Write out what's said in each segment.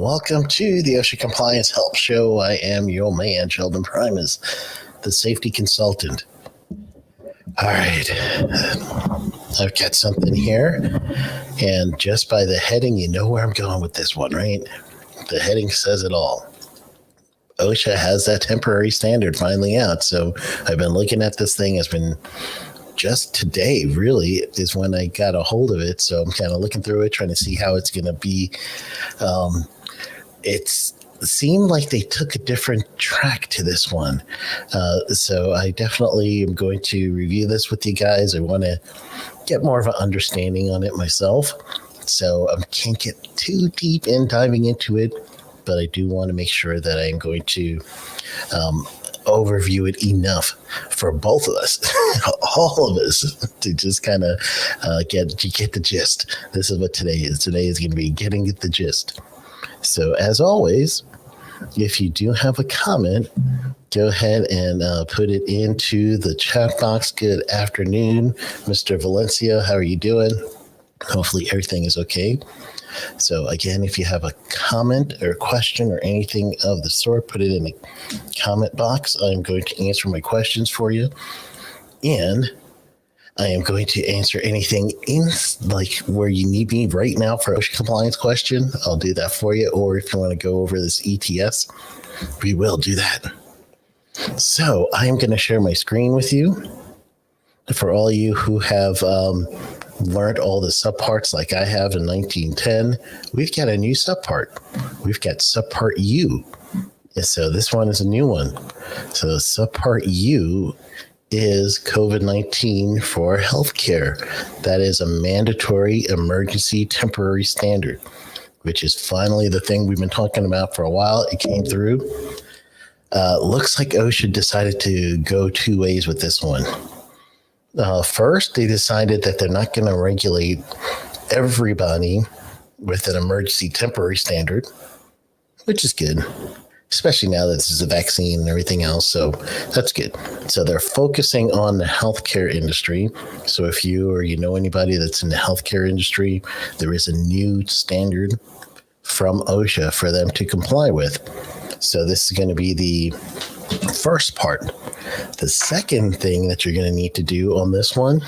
welcome to the OSHA Compliance Help Show. I am your man, Sheldon Primus, the safety consultant. All right, I've got something here, and just by the heading, you know where I'm going with this one, right? The heading says it all. OSHA has that temporary standard finally out, so I've been looking at this thing. It's been just today, really, is when I got a hold of it, so I'm kind of looking through it, trying to see how it's going to be. It seemed like they took a different track to this one. So I definitely am going to review this with you guys. I want to get more of an understanding on it myself. So I can't get too deep in diving into it, but I do want to make sure that I'm going to overview it enough for both of us, all of us, to just kind of get the gist. This is what today is. Today is going to be getting the gist. So as always, if you do have a comment, go ahead and put it into the chat box. Good afternoon, Mr. Valencia. How are you doing? Hopefully everything is okay. So again, if you have a comment or question or anything of the sort, put it in the comment box. I'm going to answer my questions for you. And I am going to answer anything in like where you need me right now for OSHA compliance question. I'll do that for you. Or if you want to go over this ETS, we will do that. So I am going to share my screen with you. For all you who have learned all the subparts like I have in 1910, we've got a new subpart. We've got subpart U. So this one is a new one. So subpart U is COVID-19 for healthcare. That is a mandatory emergency temporary standard, which is finally the thing we've been talking about for a while. It came through. Looks like OSHA decided to go two ways with this one. First, they decided that they're not going to regulate everybody with an emergency temporary standard, which is good, especially now that this is a vaccine and everything else. So that's good. So they're focusing on the healthcare industry. So if you or you know anybody that's in the healthcare industry, there is a new standard from OSHA for them to comply with. So this is going to be the first part. The second thing that you're going to need to do on this one,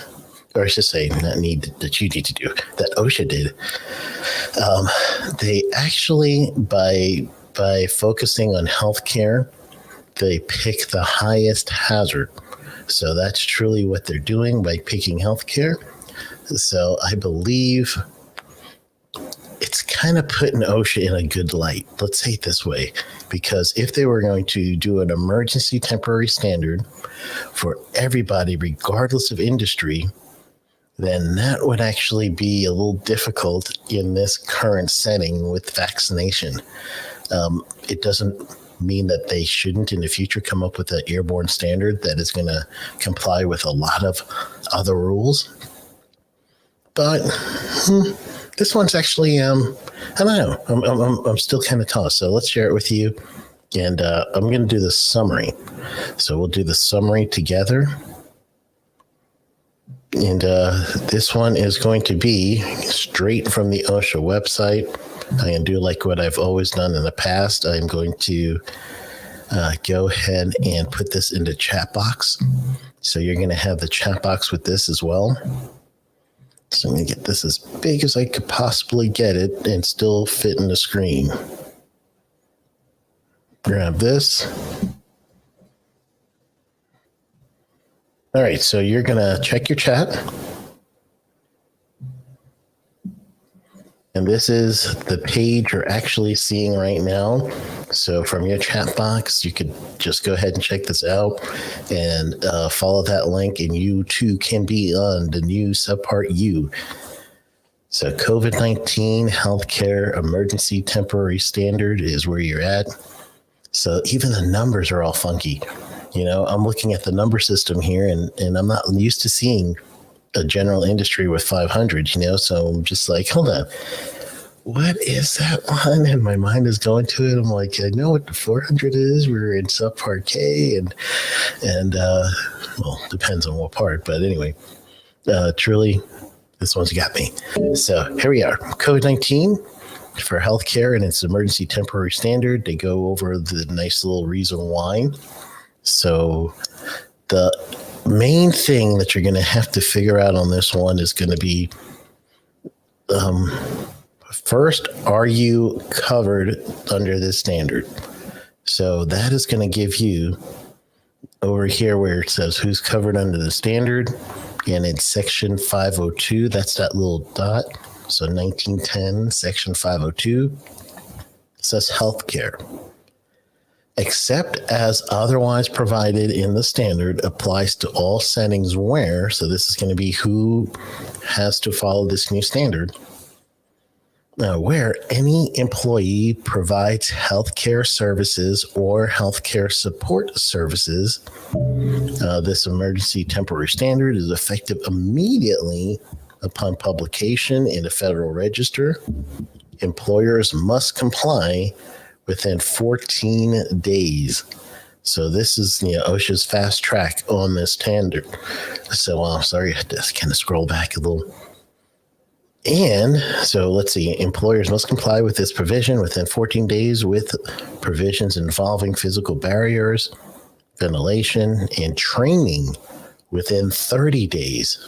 or I should say not need, that you need to do, that OSHA did, they actually, by focusing on healthcare, they pick the highest hazard. So that's truly what they're doing by picking healthcare. So I believe it's kind of putting OSHA in a good light. Let's say it this way, because if they were going to do an emergency temporary standard for everybody, regardless of industry, then that would actually be a little difficult in this current setting with vaccination. It doesn't mean that they shouldn't in the future come up with an airborne standard that is going to comply with a lot of other rules. But this one's actually, I don't know. I'm still kind of tossed. So let's share it with you. And I'm going to do the summary. So we'll do the summary together. And this one is going to be straight from the OSHA website. I'm going to do like what I've always done in the past. I'm going to go ahead and put this in the chat box. So you're going to have the chat box with this as well. So I'm going to get this as big as I could possibly get it and still fit in the screen. Grab this. All right, so you're going to check your chat. And this is the page you're actually seeing right now. So from your chat box, you could just go ahead and check this out and follow that link, and you too can be on the new subpart U. So COVID-19 healthcare emergency temporary standard is where you're at. So even the numbers are all funky. You know, I'm looking at the number system here, and I'm not used to seeing a general industry with 500, you know, so I'm just like, hold on, what is that one? And my mind is going to it. I'm like, I know what the 400 is. We're in subpart K, and well, depends on what part, but anyway, truly, this one's got me. So here we are, COVID-19 for healthcare and its emergency temporary standard, they go over the nice little reason why. So the main thing that you're going to have to figure out on this one is going to be, first, are you covered under this standard? So that is going to give you over here where it says who's covered under the standard, and it's section 502. That's that little dot. So 1910, section 502 says healthcare. Except as otherwise provided in the standard applies to all settings where, so this is going to be who has to follow this new standard. Now, where any employee provides healthcare services or healthcare support services, this emergency temporary standard is effective immediately upon publication in the Federal Register. Employers must comply within 14 days. So this is OSHA's fast track on this standard. So sorry, I had to kind of scroll back a little. And so let's see, employers must comply with this provision within 14 days with provisions involving physical barriers, ventilation, and training within 30 days.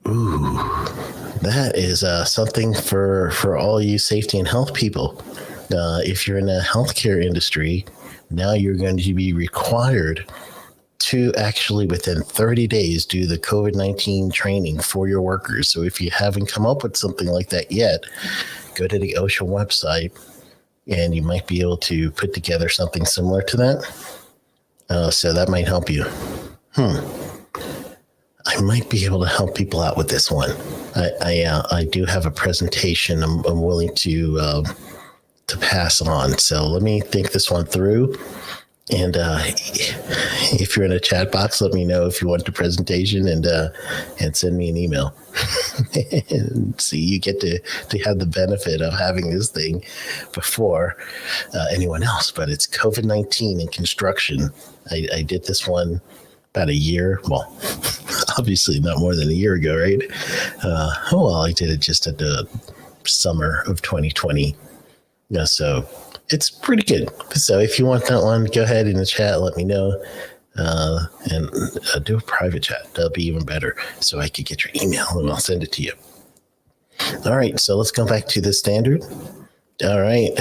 Ooh, that is something for all you safety and health people. If you're in the healthcare industry, now you're going to be required to actually within 30 days do the COVID-19 training for your workers. So if you haven't come up with something like that yet, go to the OSHA website and you might be able to put together something similar to that. So that might help you. I might be able to help people out with this one. I do have a presentation I'm willing to pass on. So let me think this one through. And if you're in a chat box, let me know if you want the presentation and send me an email. And see, you get to have the benefit of having this thing before anyone else. But it's COVID-19 in construction. I did this one about a year. Well, obviously not more than a year ago, right? I did it just at the summer of 2020. Yeah, so it's pretty good. So if you want that one, go ahead in the chat, let me know, and do a private chat. That'll be even better. So I could get your email and I'll send it to you. All right, so let's go back to the standard. All right.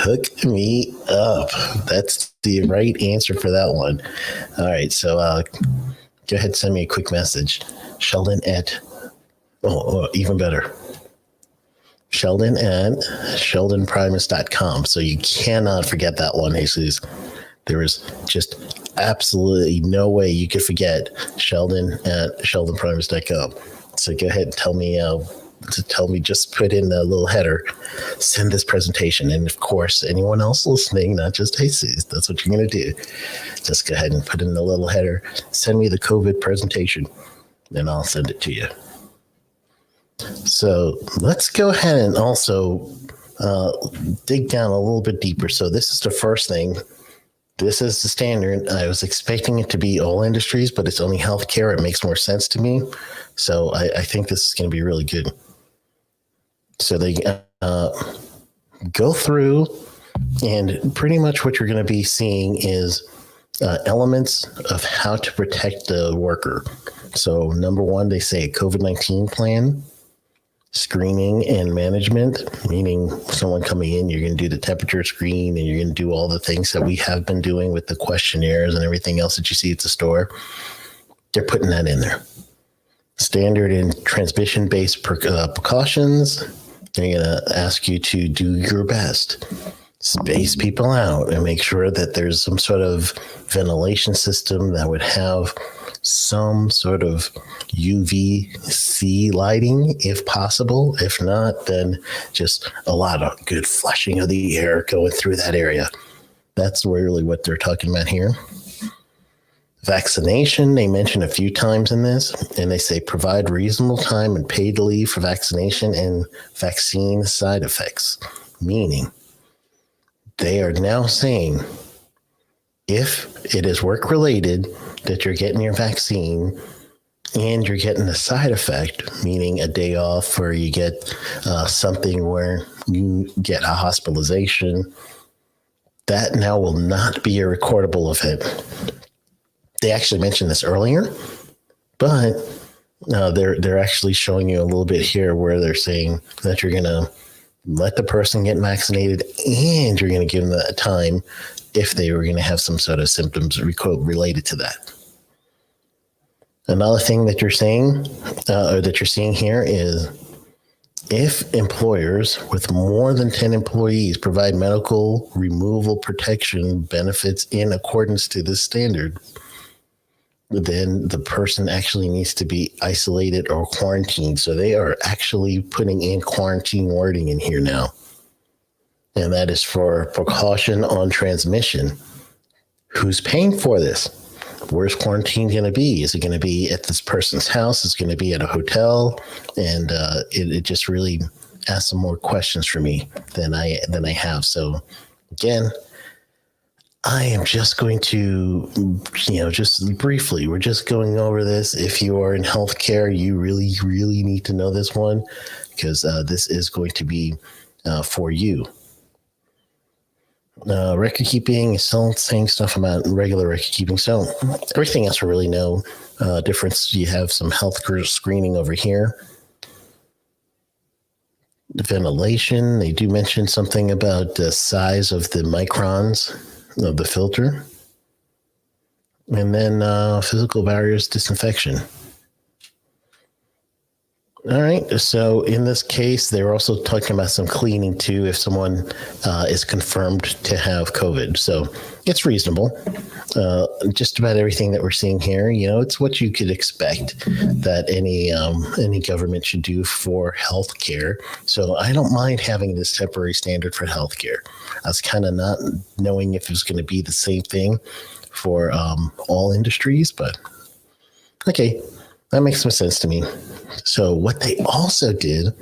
Hook me up. That's the right answer for that one. All right, so go ahead and send me a quick message. Sheldon at, even better. Sheldon at sheldonprimus.com. So you cannot forget that one, Jesus. There is just absolutely no way you could forget Sheldon at sheldonprimus.com. So go ahead and tell me, just put in the little header, send this presentation. And of course, anyone else listening, not just Jesus, that's what you're going to do. Just go ahead and put in the little header, send me the COVID presentation, and I'll send it to you. So let's go ahead and also dig down a little bit deeper. So this is the first thing. This is the standard. I was expecting it to be all industries, but it's only healthcare. It makes more sense to me. So I think this is going to be really good. So they go through, and pretty much what you're going to be seeing is elements of how to protect the worker. So number one, they say a COVID-19 plan. Screening and management, meaning someone coming in, you're going to do the temperature screen and you're going to do all the things that we have been doing with the questionnaires and everything else that you see at the store. They're putting that in there. Standard and transmission-based precautions. They're going to ask you to do your best. Space people out and make sure that there's some sort of ventilation system that would have some sort of UVC lighting if possible. If not, then just a lot of good flushing of the air going through that area. That's really what they're talking about here. Vaccination, they mention a few times in this, and they say provide reasonable time and paid leave for vaccination and vaccine side effects, meaning they are now saying if it is work-related that you're getting your vaccine, and you're getting a side effect, meaning a day off, or you get something where you get a hospitalization, that now will not be a recordable event. They actually mentioned this earlier, but they're actually showing you a little bit here where they're saying that you're going to let the person get vaccinated and you're going to give them that time if they were going to have some sort of symptoms related to that. Another thing that you're saying, or that you're seeing here, is if employers with more than 10 employees provide medical removal protection benefits in accordance to this standard, then the person actually needs to be isolated or quarantined. So they are actually putting in quarantine wording in here now. And that is for precaution on transmission. Who's paying for this? Where's quarantine going to be? Is it going to be at this person's house? Is it going to be at a hotel? And it just really asks some more questions for me than I have. So again, I am just going to, just briefly, we're just going over this. If you are in healthcare, you really, really need to know this one, because this is going to be for you. Record keeping is still saying stuff about regular record keeping. So everything else, we really know difference. You have some health screening over here. The ventilation, they do mention something about the size of the microns of the filter. And then physical barriers disinfection. All right. So in this case, they're also talking about some cleaning too if someone is confirmed to have COVID. So it's reasonable. Just about everything that we're seeing here, it's what you could expect that any government should do for healthcare. So I don't mind having this temporary standard for healthcare. I was kind of not knowing if it was going to be the same thing for all industries, but okay, that makes some sense to me. So what they also did,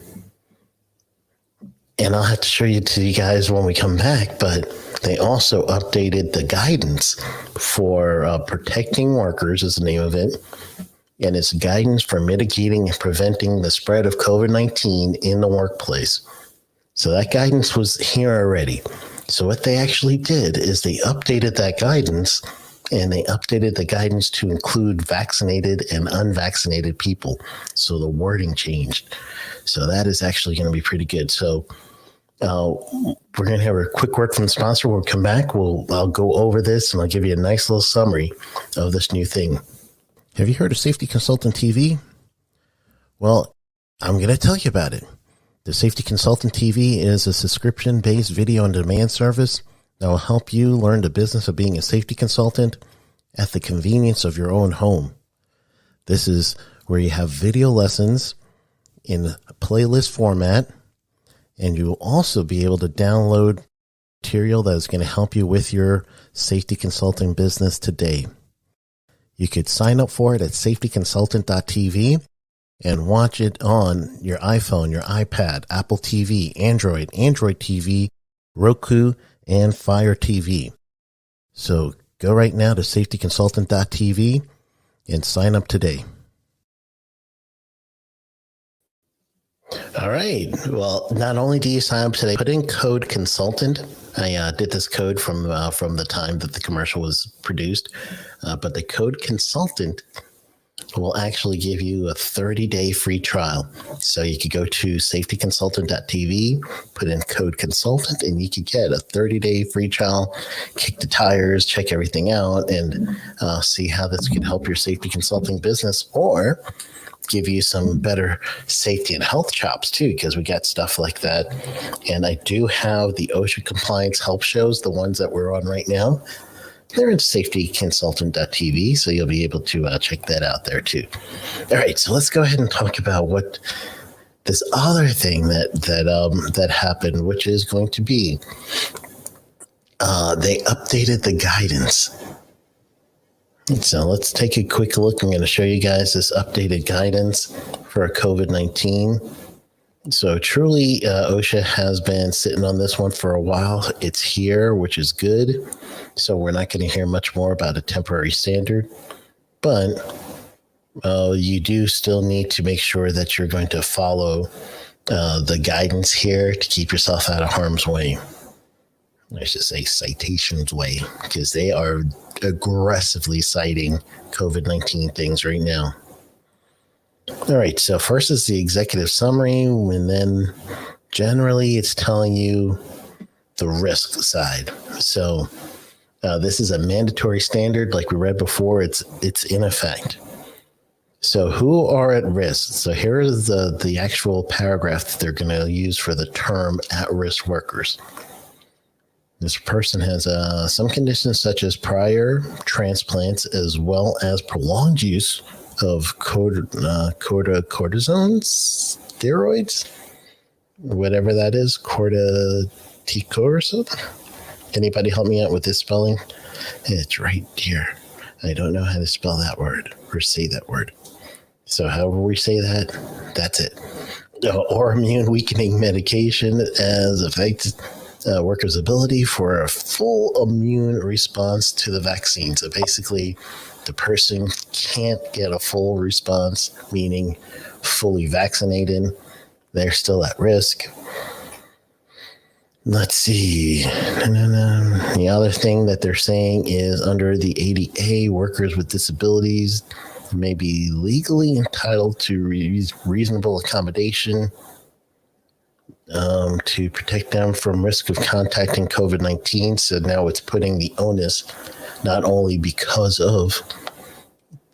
and I'll have to show you to you guys when we come back, but they also updated the guidance for protecting workers is the name of it. And it's guidance for mitigating and preventing the spread of COVID-19 in the workplace. So that guidance was here already. So what they actually did is they updated that guidance, and they updated the guidance to include vaccinated and unvaccinated people. So the wording changed. So that is actually going to be pretty good. So we're going to have a quick word from the sponsor. When we come back, I'll go over this and I'll give you a nice little summary of this new thing. Have you heard of Safety Consultant TV? Well, I'm going to tell you about it. The Safety Consultant TV is a subscription-based video on demand service that will help you learn the business of being a safety consultant at the convenience of your own home. This is where you have video lessons in a playlist format, and you will also be able to download material that is going to help you with your safety consulting business today. You could sign up for it at safetyconsultant.tv and watch it on your iPhone, your iPad, Apple TV, Android TV, Roku, and Fire TV. So go right now to safetyconsultant.tv and sign up today. All right. Well, not only do you sign up today, put in code consultant. I did this code from the time that the commercial was produced, but the code consultant will actually give you a 30-day free trial. So you could go to safetyconsultant.tv, put in code consultant, and you could get a 30-day free trial, kick the tires, check everything out, and see how this could help your safety consulting business, or give you some better safety and health chops too, because we got stuff like that. And I do have the OSHA compliance help shows, the ones that we're on right now. They're at safetyconsultant.tv, so you'll be able to check that out there too. All right, so let's go ahead and talk about what this other thing that happened, which is going to be they updated the guidance. So let's take a quick look. I'm going to show you guys this updated guidance for COVID-19. So truly, OSHA has been sitting on this one for a while. It's here, which is good. So we're not going to hear much more about a temporary standard. But You do still need to make sure that you're going to follow the guidance here to keep yourself out of harm's way. I should say citations way, because they are aggressively citing COVID-19 things right now. All right, so first is the executive summary, and then generally it's telling you the risk side. So this is a mandatory standard, like we read before. It's in effect. So who are at risk? So here is the actual paragraph that they're going to use for the term at-risk workers. This person has some conditions such as prior transplants, as well as prolonged use of cortisone steroids, whatever that is, corticosteroid. Anybody help me out with this spelling? It's right here. I don't know how to spell that word or say that word. So however we say that, that's it. Or immune weakening medication as affects workers' ability for a full immune response to the vaccine. So basically, the person can't get a full response, meaning fully vaccinated. They're still at risk. Let's see. The other thing that they're saying is under the ADA, workers with disabilities may be legally entitled to reasonable accommodation to protect them from risk of contacting COVID-19. So now it's putting the onus not only because of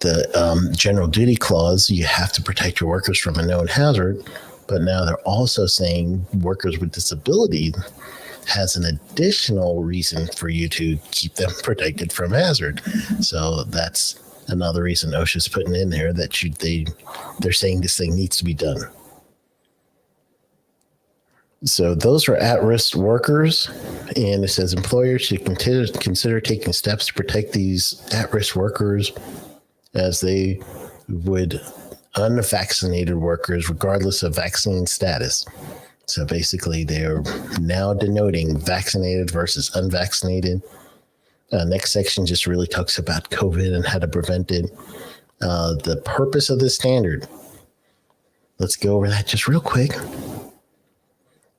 the general duty clause, you have to protect your workers from a known hazard, but now they're also saying workers with disability has an additional reason for you to keep them protected from hazard. So that's another reason OSHA's putting in there that they're saying this thing needs to be done. So those are at-risk workers, and it says employers should consider taking steps to protect these at-risk workers as they would unvaccinated workers, regardless of vaccine status. So basically, they're now denoting vaccinated versus unvaccinated. Next section just really talks about COVID and how to prevent it. The purpose of this standard. Let's go over that just real quick.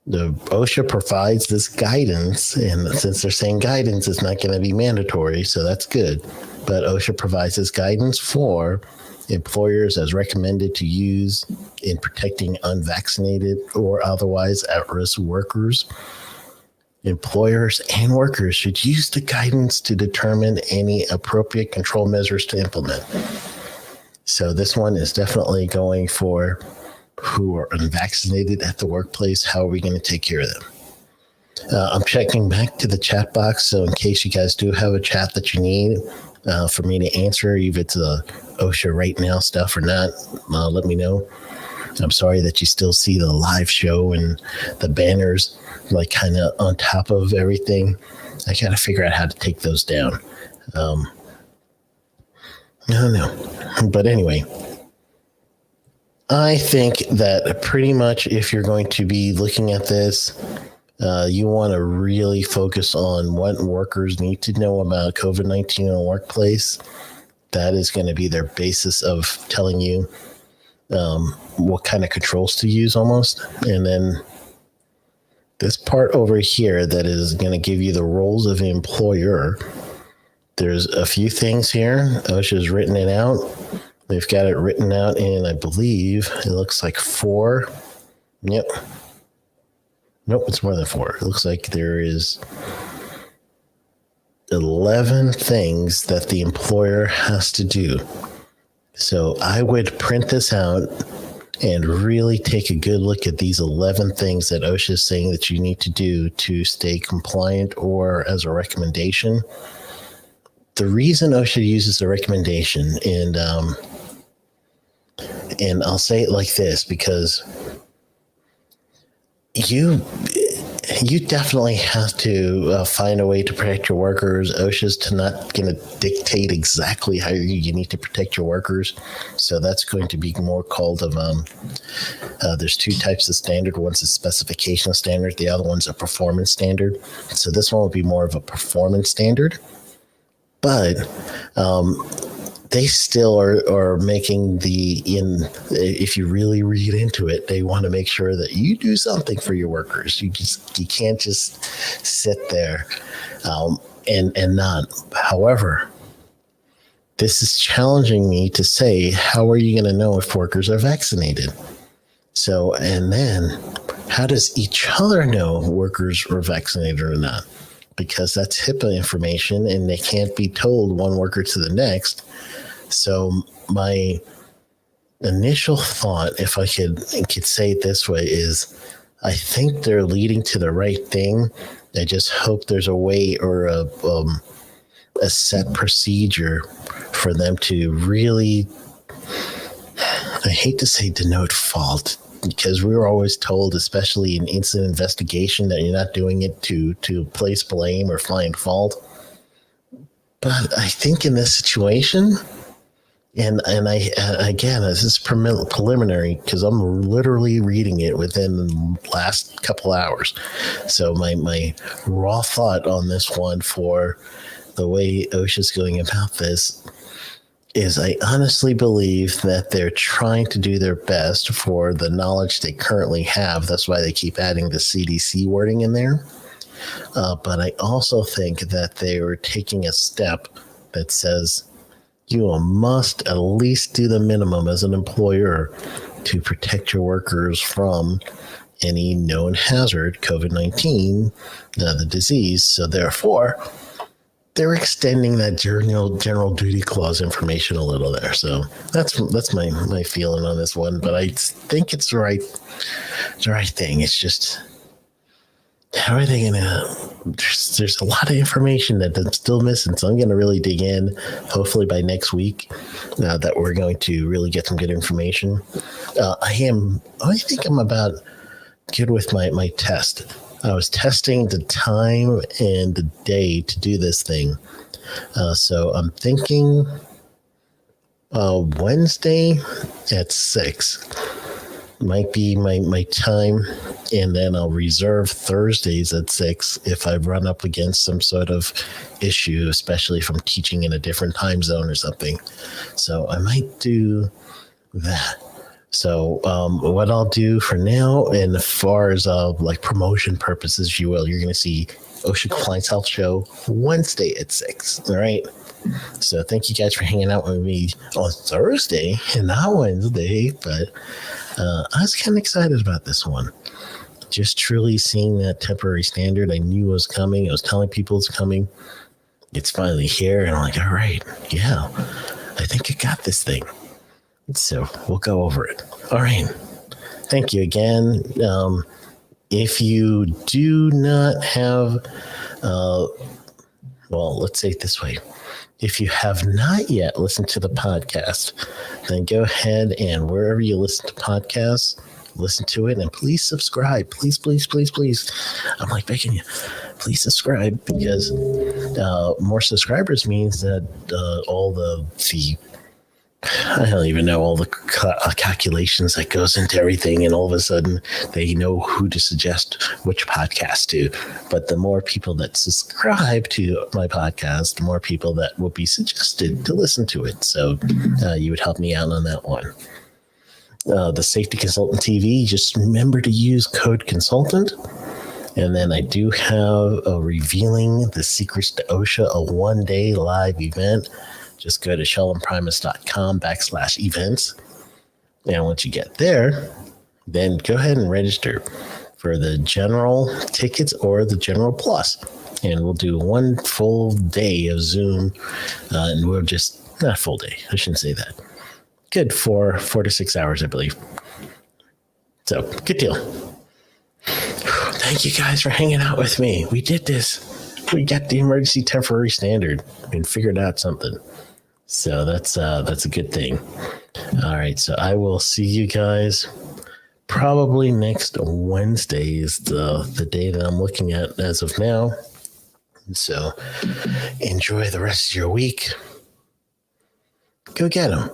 The OSHA provides this guidance, and since they're saying guidance, it's not going to be mandatory, so that's good. But OSHA provides this guidance for employers as recommended to use in protecting unvaccinated or otherwise at-risk workers. Employers and workers should use the guidance to determine any appropriate control measures to implement. So this one is definitely going for who are unvaccinated at the workplace. How are we going to take care of them? I'm checking back to the chat box, so in case you guys do have a chat that you need for me to answer, if it's the OSHA right now stuff or not, let me know. I'm sorry that you still see the live show and the banners like kind of on top of everything. I got to figure out how to take those down. No. But anyway, I think that pretty much if you're going to be looking at this, you want to really focus on what workers need to know about COVID-19 in the workplace. That is going to be their basis of telling you what kind of controls to use almost. And then this part over here that is going to give you the roles of an employer. There's a few things here. OSHA's written it out. They've got it written out in, I believe, it looks like 4. Yep. Nope, it's more than 4. It looks like there is 11 things that the employer has to do. So I would print this out and really take a good look at these 11 things that OSHA is saying that you need to do to stay compliant or as a recommendation. The reason OSHA uses a recommendation, and I'll say it like this, because you definitely have to find a way to protect your workers. OSHA's not going to dictate exactly how you need to protect your workers. So that's going to be more called of, there's 2 types of standard. One's a specification standard. The other one's a performance standard. So this one will be more of a performance standard. But they still are making if you really read into it, they want to make sure that you do something for your workers. You can't just sit there and not. However, this is challenging me to say, how are you going to know if workers are vaccinated? So, and then how does each other know workers are vaccinated or not? Because that's HIPAA information and they can't be told one worker to the next. So my initial thought, if I could say it this way, is I think they're leading to the right thing. I just hope there's a way or a set procedure for them to really, I hate to say denote fault, because we were always told, especially in incident investigation, that you're not doing it to place blame or find fault. But I think in this situation, and I again, this is preliminary because I'm literally reading it within the last couple hours. So my raw thought on this one for the way OSHA's going about this is I honestly believe that they're trying to do their best for the knowledge they currently have. That's why they keep adding the CDC wording in there. But I also think that they are taking a step that says you must at least do the minimum as an employer to protect your workers from any known hazard, COVID-19, the disease. So therefore, they're extending that general duty clause information a little there. So that's my feeling on this one. But I think it's the right thing. It's just, how are they going to, there's a lot of information that I'm still missing. So I'm going to really dig in, hopefully by next week, that we're going to really get some good information. I think I'm about good with my test. I was testing the time and the day to do this thing. So I'm thinking Wednesday at 6 might be my time. And then I'll reserve Thursdays at 6 if I run up against some sort of issue, especially if I'm teaching in a different time zone or something. So I might do that. So what I'll do for now, and as far as like promotion purposes, if you will, you're going to see OSHA Compliance Health Show Wednesday at 6. All right. So thank you guys for hanging out with me on Thursday and not Wednesday. But I was kind of excited about this one. Just truly seeing that temporary standard. I knew it was coming. I was telling people it's coming. It's finally here. And I'm like, all right, yeah, I think I got this thing. So we'll go over it. All right. Thank you again. If you do not have, let's say it this way. If you have not yet listened to the podcast, then go ahead and wherever you listen to podcasts, listen to it, and please subscribe. Please, please, please, please. I'm like begging you. Please subscribe, because more subscribers means that all the I don't even know all the calculations that goes into everything, and all of a sudden they know who to suggest which podcast to. But the more people that subscribe to my podcast, the more people that will be suggested to listen to it. So you would help me out on that one. The Safety Consultant TV, just remember to use code consultant. And then I do have a Revealing the Secrets to OSHA, a one-day live event. Just go to shellandprimus.com/events. And once you get there, then go ahead and register for the general tickets or the general plus. And we'll do one full day of Zoom. And we'll just, not full day, I shouldn't say that. Good for 4 to 6 hours, I believe. So, good deal. Thank you guys for hanging out with me. We did this. We got the emergency temporary standard and figured out something. So that's a good thing. All right, so I will see you guys probably next Wednesday is the day that I'm looking at as of now. So enjoy the rest of your week. Go get them.